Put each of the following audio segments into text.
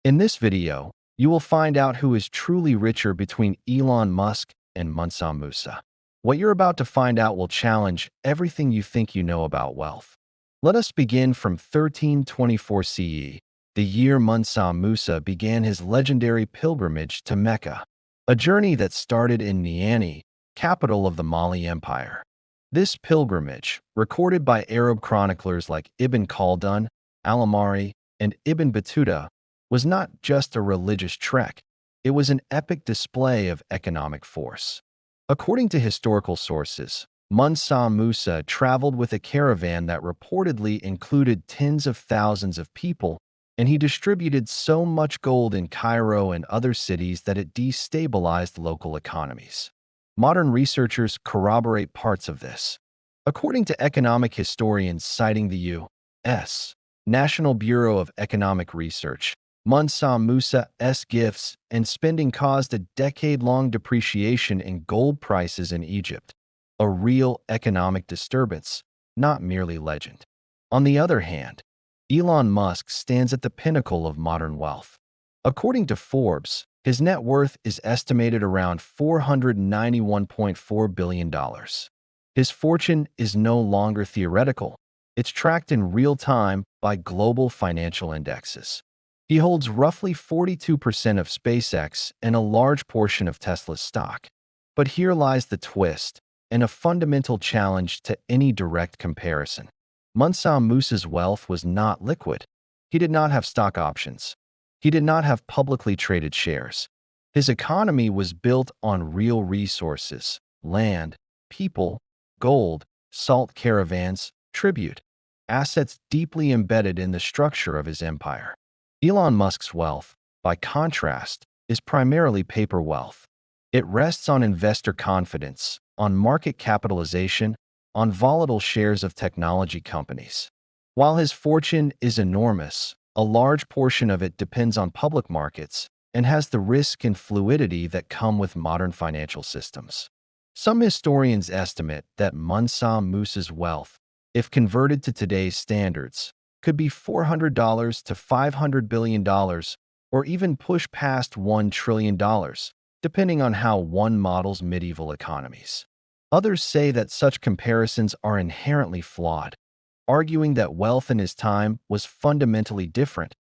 In this video, you will find out who is truly richer between Elon Musk and Mansa Musa. What you're about to find out will challenge everything you think you know about wealth. Let us begin from 1324 CE, the year Mansa Musa began his legendary pilgrimage to Mecca, a journey that started in Niani, capital of the Mali Empire. This pilgrimage, recorded by Arab chroniclers like Ibn Khaldun, Al-Amari, and Ibn Battuta, was not just a religious trek, it was an epic display of economic force. According to historical sources, Mansa Musa traveled with a caravan that reportedly included tens of thousands of people, and he distributed so much gold in Cairo and other cities that it destabilized local economies. Modern researchers corroborate parts of this. According to economic historians citing the U.S. National Bureau of Economic Research, Mansa Musa's gifts and spending caused a decade-long depreciation in gold prices in Egypt, a real economic disturbance, not merely legend. On the other hand, Elon Musk stands at the pinnacle of modern wealth. According to Forbes, his net worth is estimated around $491.4 billion. His fortune is no longer theoretical. It's tracked in real time by global financial indexes. He holds roughly 42% of SpaceX and a large portion of Tesla's stock. But here lies the twist, and a fundamental challenge to any direct comparison. Mansa Musa's wealth was not liquid. He did not have stock options. He did not have publicly traded shares. His economy was built on real resources: land, people, gold, salt caravans, tribute, assets deeply embedded in the structure of his empire. Elon Musk's wealth, by contrast, is primarily paper wealth. It rests on investor confidence, on market capitalization, on volatile shares of technology companies. While his fortune is enormous, a large portion of it depends on public markets and has the risk and fluidity that come with modern financial systems. Some historians estimate that Mansa Musa's wealth, if converted to today's standards, could be $400 to $500 billion, or even push past $1 trillion, depending on how one models medieval economies. Others say that such comparisons are inherently flawed, arguing that wealth in his time was fundamentally different: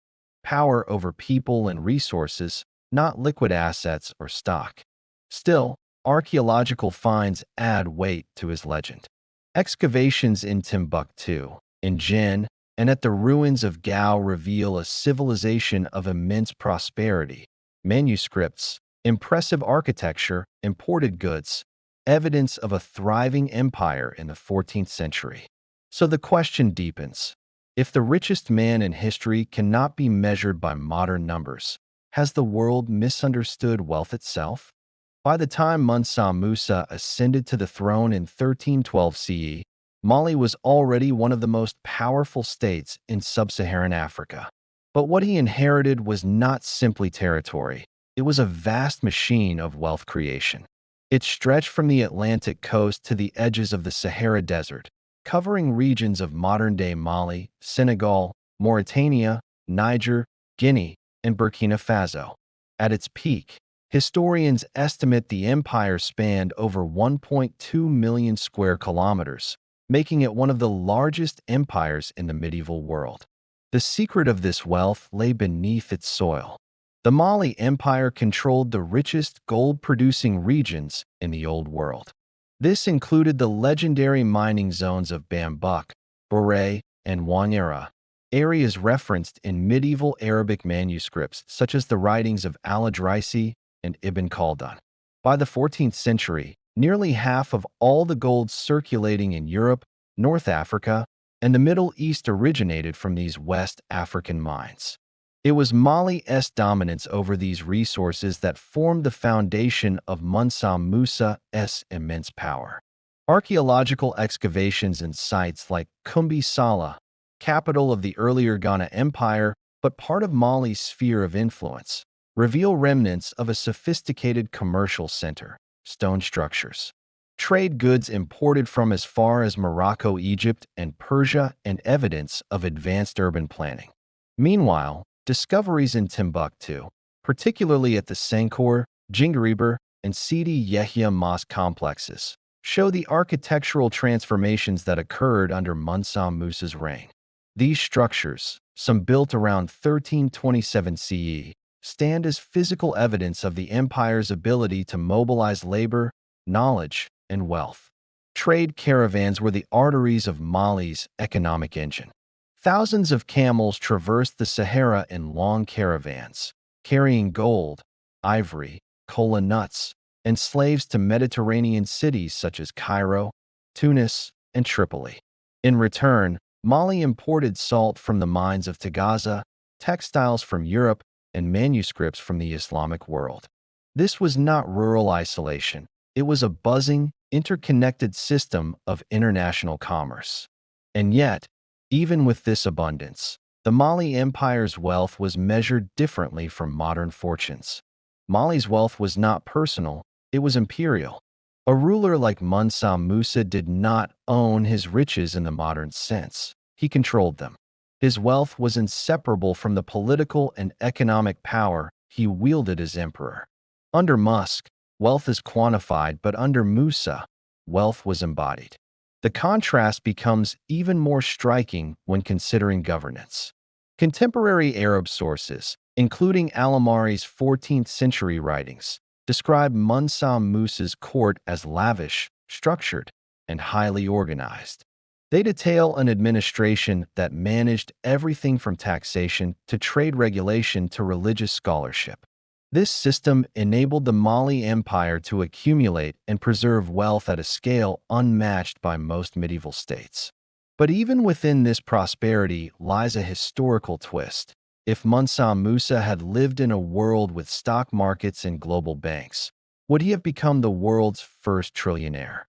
power over people and resources, not liquid assets or stock. Still, archaeological finds add weight to his legend. Excavations in Timbuktu, in Jin, and at the ruins of Gao reveal a civilization of immense prosperity: manuscripts, impressive architecture, imported goods, evidence of a thriving empire in the 14th century. So the question deepens: if the richest man in history cannot be measured by modern numbers, has the world misunderstood wealth itself? By the time Mansa Musa ascended to the throne in 1312 CE, Mali was already one of the most powerful states in sub-Saharan Africa. But what he inherited was not simply territory. It was a vast machine of wealth creation. It stretched from the Atlantic coast to the edges of the Sahara Desert, covering regions of modern-day Mali, Senegal, Mauritania, Niger, Guinea, and Burkina Faso. At its peak, historians estimate the empire spanned over 1.2 million square kilometers, making it one of the largest empires in the medieval world. The secret of this wealth lay beneath its soil. The Mali Empire controlled the richest gold-producing regions in the Old World. This included the legendary mining zones of Bambuk, Boré, and Ouattara, areas referenced in medieval Arabic manuscripts such as the writings of Al-Idrisi and Ibn Khaldun. By the 14th century, nearly half of all the gold circulating in Europe, North Africa, and the Middle East originated from these West African mines. It was Mali's dominance over these resources that formed the foundation of Mansa Musa's immense power. Archaeological excavations in sites like Kumbi Sala, capital of the earlier Ghana Empire but part of Mali's sphere of influence, reveal remnants of a sophisticated commercial center: stone structures, trade goods imported from as far as Morocco, Egypt, and Persia, and evidence of advanced urban planning. Meanwhile, Discoveries in Timbuktu, particularly at the Sankor, Jingariber, and Sidi Yahya mosque complexes, show the architectural transformations that occurred under Mansa Musa's reign. These structures, some built around 1327 CE, stand as physical evidence of the empire's ability to mobilize labor, knowledge, and wealth. Trade caravans were the arteries of Mali's economic engine. Thousands of camels traversed the Sahara in long caravans, carrying gold, ivory, cola nuts, and slaves to Mediterranean cities such as Cairo, Tunis, and Tripoli. In return, Mali imported salt from the mines of Tagaza, textiles from Europe, and manuscripts from the Islamic world. This was not rural isolation. It was a buzzing, interconnected system of international commerce. And yet, even with this abundance, the Mali Empire's wealth was measured differently from modern fortunes. Mali's wealth was not personal, it was imperial. A ruler like Mansa Musa did not own his riches in the modern sense. He controlled them. His wealth was inseparable from the political and economic power he wielded as emperor. Under Musk, wealth is quantified, but under Musa, wealth was embodied. The contrast becomes even more striking when considering governance. Contemporary Arab sources, including Al-Amari's 14th-century writings, describe Mansa Musa's court as lavish, structured, and highly organized. They detail an administration that managed everything from taxation to trade regulation to religious scholarship. This system enabled the Mali Empire to accumulate and preserve wealth at a scale unmatched by most medieval states. But even within this prosperity lies a historical twist. If Mansa Musa had lived in a world with stock markets and global banks, would he have become the world's first trillionaire?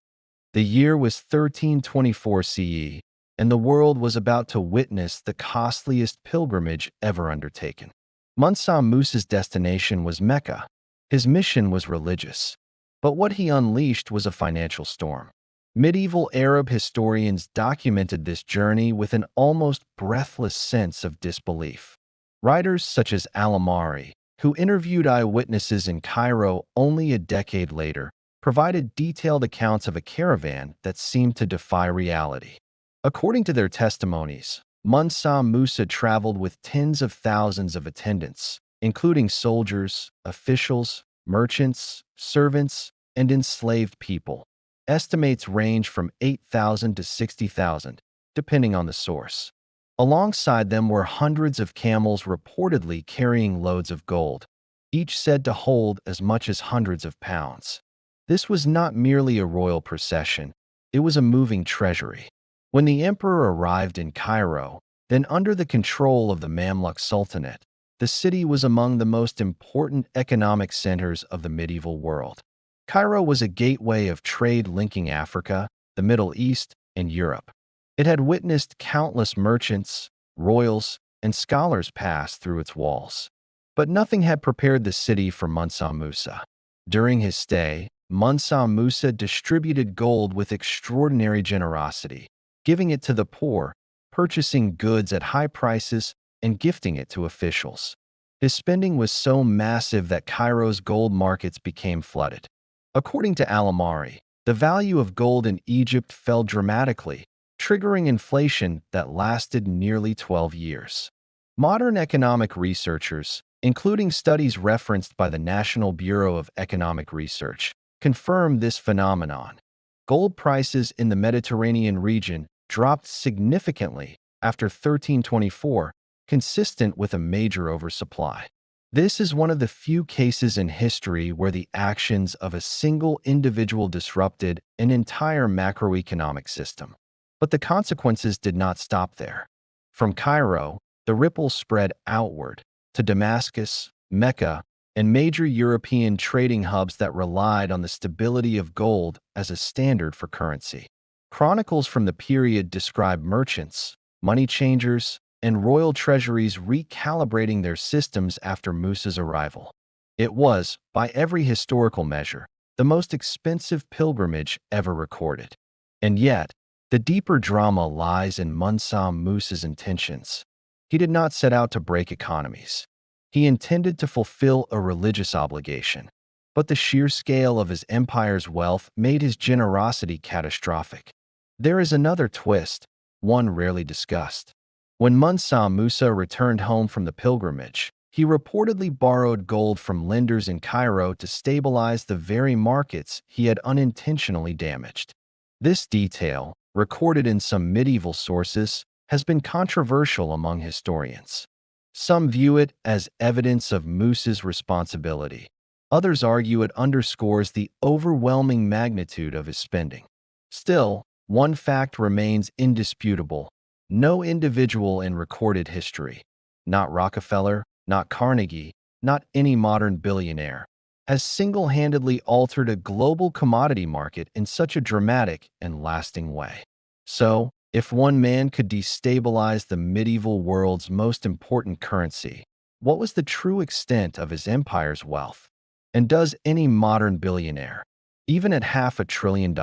The year was 1324 CE, and the world was about to witness the costliest pilgrimage ever undertaken. Mansa Musa's destination was Mecca. His mission was religious, but what he unleashed was a financial storm. Medieval Arab historians documented this journey with an almost breathless sense of disbelief. Writers such as Al-Amari, who interviewed eyewitnesses in Cairo only a decade later, provided detailed accounts of a caravan that seemed to defy reality. According to their testimonies, Mansa Musa traveled with tens of thousands of attendants, including soldiers, officials, merchants, servants, and enslaved people. Estimates range from 8,000 to 60,000, depending on the source. Alongside them were hundreds of camels reportedly carrying loads of gold, each said to hold as much as hundreds of pounds. This was not merely a royal procession, it was a moving treasury. When the emperor arrived in Cairo, then under the control of the Mamluk Sultanate, the city was among the most important economic centers of the medieval world. Cairo was a gateway of trade linking Africa, the Middle East, and Europe. It had witnessed countless merchants, royals, and scholars pass through its walls. But nothing had prepared the city for Mansa Musa. During his stay, Mansa Musa distributed gold with extraordinary generosity, giving it to the poor, purchasing goods at high prices, and gifting it to officials. His spending was so massive that Cairo's gold markets became flooded. According to Al-Amari, the value of gold in Egypt fell dramatically, triggering inflation that lasted nearly 12 years. Modern economic researchers, including studies referenced by the National Bureau of Economic Research, confirm this phenomenon. Gold prices in the Mediterranean region dropped significantly after 1324, consistent with a major oversupply. This is one of the few cases in history where the actions of a single individual disrupted an entire macroeconomic system. But the consequences did not stop there. From Cairo, the ripples spread outward to Damascus, Mecca, and major European trading hubs that relied on the stability of gold as a standard for currency. Chronicles from the period describe merchants, money changers, and royal treasuries recalibrating their systems after Musa's arrival. It was, by every historical measure, the most expensive pilgrimage ever recorded. And yet, the deeper drama lies in Mansa Musa's intentions. He did not set out to break economies. He intended to fulfill a religious obligation. But the sheer scale of his empire's wealth made his generosity catastrophic. There is another twist, one rarely discussed. When Mansa Musa returned home from the pilgrimage, he reportedly borrowed gold from lenders in Cairo to stabilize the very markets he had unintentionally damaged. This detail, recorded in some medieval sources, has been controversial among historians. Some view it as evidence of Musa's responsibility. Others argue it underscores the overwhelming magnitude of his spending. Still, one fact remains indisputable. No individual in recorded history, not Rockefeller, not Carnegie, not any modern billionaire, has single-handedly altered a global commodity market in such a dramatic and lasting way. So, if one man could destabilize the medieval world's most important currency, what was the true extent of his empire's wealth? And does any modern billionaire, even at $500 billion,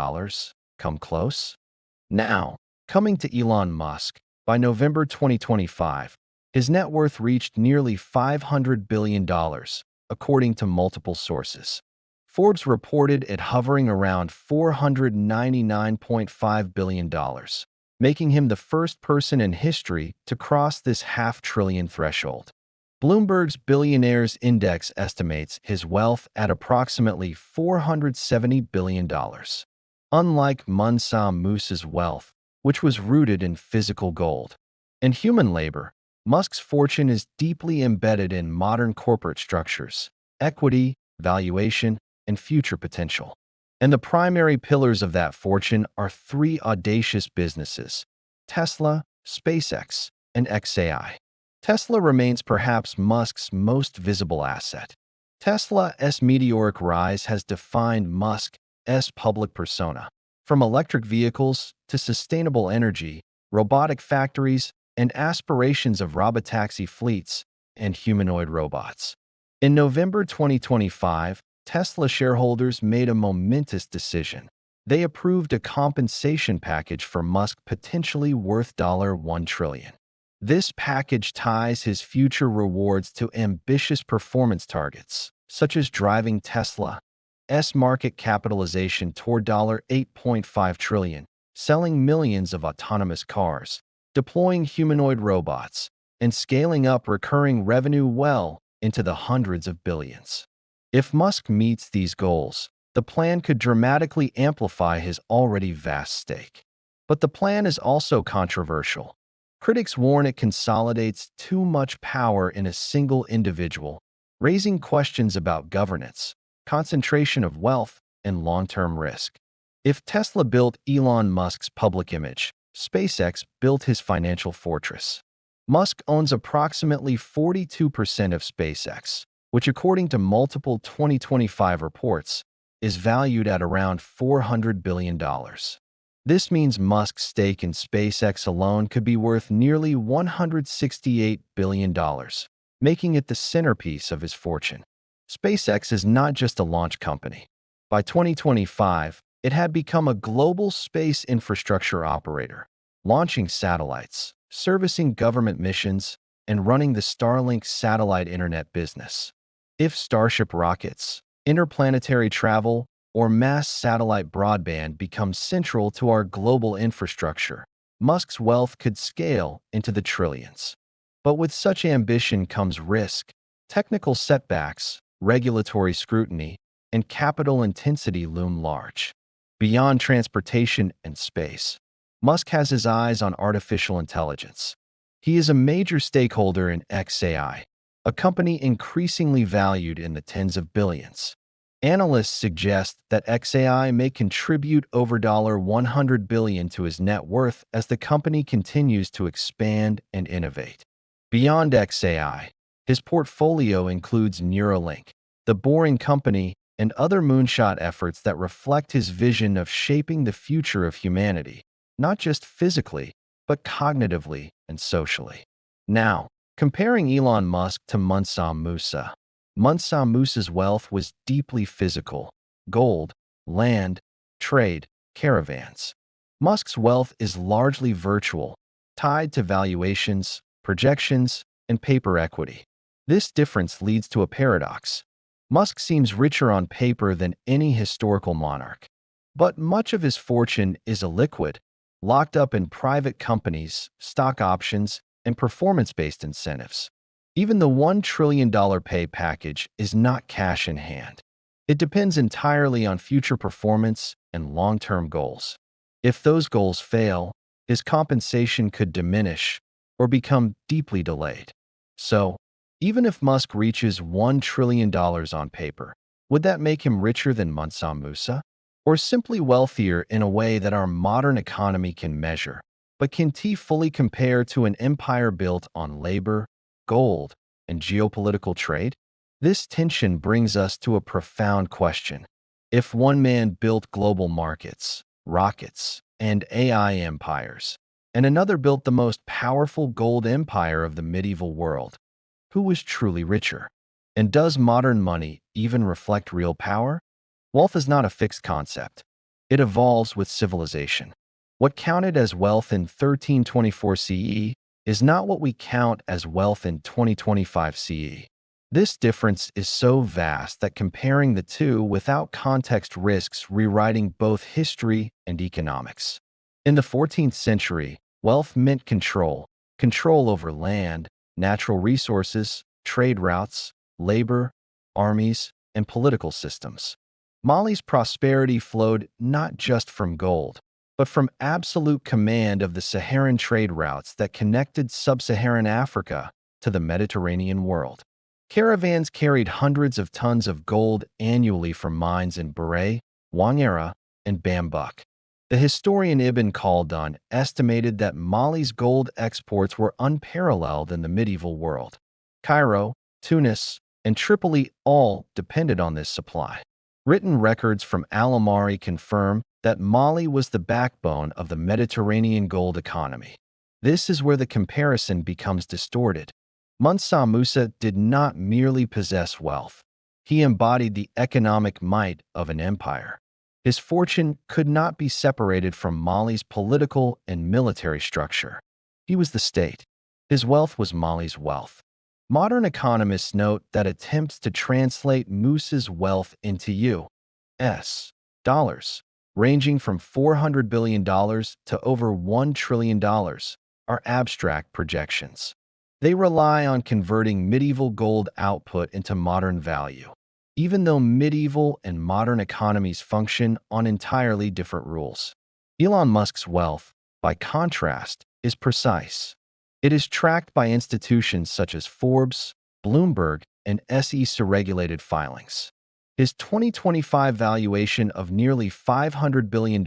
come close? Now, coming to Elon Musk, by November 2025, his net worth reached nearly $500 billion, according to multiple sources. Forbes reported it hovering around $499.5 billion, making him the first person in history to cross this half-trillion threshold. Bloomberg's Billionaires Index estimates his wealth at approximately $470 billion. Unlike Mansa Musa's wealth, which was rooted in physical gold and human labor, Musk's fortune is deeply embedded in modern corporate structures, equity, valuation, and future potential. And the primary pillars of that fortune are three audacious businesses: Tesla, SpaceX, and XAI. Tesla remains perhaps Musk's most visible asset. Tesla's meteoric rise has defined Musk's public persona. From electric vehicles to sustainable energy, robotic factories, and aspirations of robotaxi fleets and humanoid robots. In November 2025, Tesla shareholders made a momentous decision. They approved a compensation package for Musk potentially worth $1 trillion. This package ties his future rewards to ambitious performance targets, such as driving Tesla's market capitalization toward $8.5 trillion, selling millions of autonomous cars, deploying humanoid robots, and scaling up recurring revenue well into the hundreds of billions. If Musk meets these goals, the plan could dramatically amplify his already vast stake. But the plan is also controversial. Critics warn it consolidates too much power in a single individual, raising questions about governance, concentration of wealth, and long-term risk. If Tesla built Elon Musk's public image, SpaceX built his financial fortress. Musk owns approximately 42% of SpaceX, which according to multiple 2025 reports, is valued at around $400 billion. This means Musk's stake in SpaceX alone could be worth nearly $168 billion, making it the centerpiece of his fortune. SpaceX is not just a launch company. By 2025, it had become a global space infrastructure operator, launching satellites, servicing government missions, and running the Starlink satellite internet business. If Starship rockets, interplanetary travel, or mass satellite broadband becomes central to our global infrastructure, Musk's wealth could scale into the trillions. But with such ambition comes risk, technical setbacks, regulatory scrutiny, and capital intensity loom large. Beyond transportation and space, Musk has his eyes on artificial intelligence. He is a major stakeholder in XAI, a company increasingly valued in the tens of billions. Analysts suggest that XAI may contribute over $100 billion to his net worth as the company continues to expand and innovate. Beyond XAI, his portfolio includes Neuralink, the Boring Company, and other moonshot efforts that reflect his vision of shaping the future of humanity, not just physically, but cognitively and socially. Now, comparing Elon Musk to Mansa Musa. Mansa Musa's wealth was deeply physical: gold, land, trade, caravans. Musk's wealth is largely virtual, tied to valuations, projections, and paper equity. This difference leads to a paradox. Musk seems richer on paper than any historical monarch, but much of his fortune is illiquid, locked up in private companies, stock options, and performance-based incentives. Even the $1 trillion pay package is not cash in hand. It depends entirely on future performance and long-term goals. If those goals fail, his compensation could diminish or become deeply delayed. So, even if Musk reaches $1 trillion on paper, would that make him richer than Mansa Musa? Or simply wealthier in a way that our modern economy can measure? But can T fully compare to an empire built on labor, gold, and geopolitical trade? This tension brings us to a profound question. If one man built global markets, rockets, and AI empires, and another built the most powerful gold empire of the medieval world, who was truly richer? And does modern money even reflect real power? Wealth is not a fixed concept. It evolves with civilization. What counted as wealth in 1324 CE is not what we count as wealth in 2025 CE. This difference is so vast that comparing the two without context risks rewriting both history and economics. In the 14th century, wealth meant control over land, natural resources, trade routes, labor, armies, and political systems. Mali's prosperity flowed not just from gold, but from absolute command of the Saharan trade routes that connected sub-Saharan Africa to the Mediterranean world. Caravans carried hundreds of tons of gold annually from mines in Beret, Wangara, and Bambuk. The historian Ibn Khaldun estimated that Mali's gold exports were unparalleled in the medieval world. Cairo, Tunis, and Tripoli all depended on this supply. Written records from Al-Amari confirm that Mali was the backbone of the Mediterranean gold economy. This is where the comparison becomes distorted. Mansa Musa did not merely possess wealth. He embodied the economic might of an empire. His fortune could not be separated from Mali's political and military structure. He was the state. His wealth was Mali's wealth. Modern economists note that attempts to translate Musa's wealth into U.S. dollars, ranging from $400 billion to over $1 trillion, are abstract projections. They rely on converting medieval gold output into modern value, even though medieval and modern economies function on entirely different rules. Elon Musk's wealth, by contrast, is precise. It is tracked by institutions such as Forbes, Bloomberg, and SEC-regulated filings. His 2025 valuation of nearly $500 billion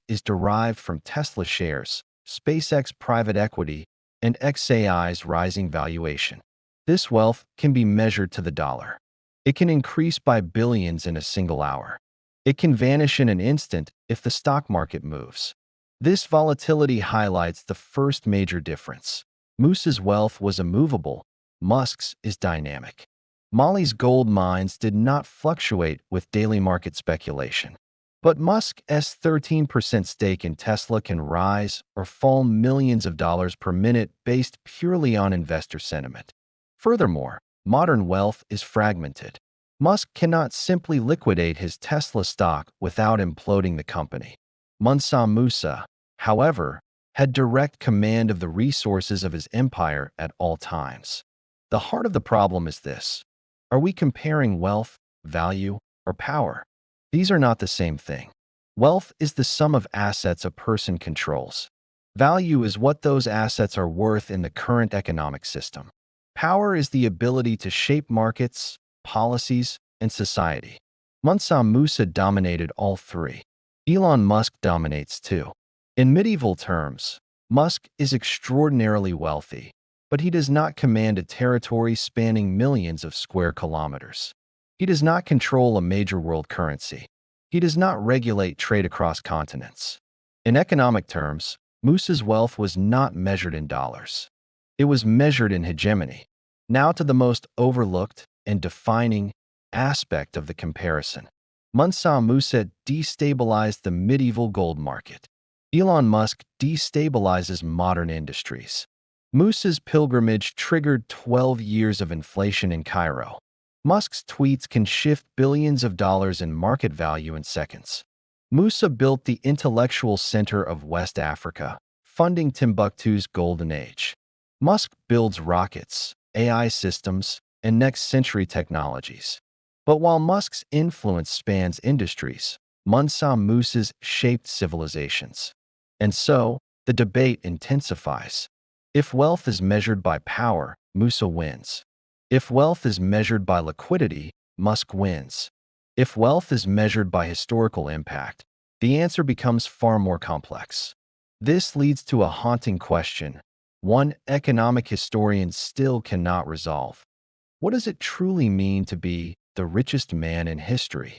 is derived from Tesla shares, SpaceX private equity, and XAI's rising valuation. This wealth can be measured to the dollar. It can increase by billions in a single hour. It can vanish in an instant if the stock market moves. This volatility highlights the first major difference. Musa's wealth was immovable. Musk's is dynamic. Mali's gold mines did not fluctuate with daily market speculation. But Musk's 13% stake in Tesla can rise or fall millions of dollars per minute based purely on investor sentiment. Furthermore, modern wealth is fragmented. Musk cannot simply liquidate his Tesla stock without imploding the company. Mansa Musa, however, had direct command of the resources of his empire at all times. The heart of the problem is this. Are we comparing wealth, value, or power? These are not the same thing. Wealth is the sum of assets a person controls. Value is what those assets are worth in the current economic system. Power is the ability to shape markets, policies, and society. Mansa Musa dominated all three. Elon Musk dominates too. In medieval terms, Musk is extraordinarily wealthy, but he does not command a territory spanning millions of square kilometers. He does not control a major world currency. He does not regulate trade across continents. In economic terms, Musa's wealth was not measured in dollars. It was measured in hegemony. Now to the most overlooked and defining aspect of the comparison. Mansa Musa destabilized the medieval gold market. Elon Musk destabilizes modern industries. Musa's pilgrimage triggered 12 years of inflation in Cairo. Musk's tweets can shift billions of dollars in market value in seconds. Musa built the intellectual center of West Africa, funding Timbuktu's golden age. Musk builds rockets, AI systems, and next-century technologies. But while Musk's influence spans industries, Mansa Musa's shaped civilizations. And so, the debate intensifies. If wealth is measured by power, Musa wins. If wealth is measured by liquidity, Musk wins. If wealth is measured by historical impact, the answer becomes far more complex. This leads to a haunting question, one economic historians still cannot resolve. What does it truly mean to be the richest man in history?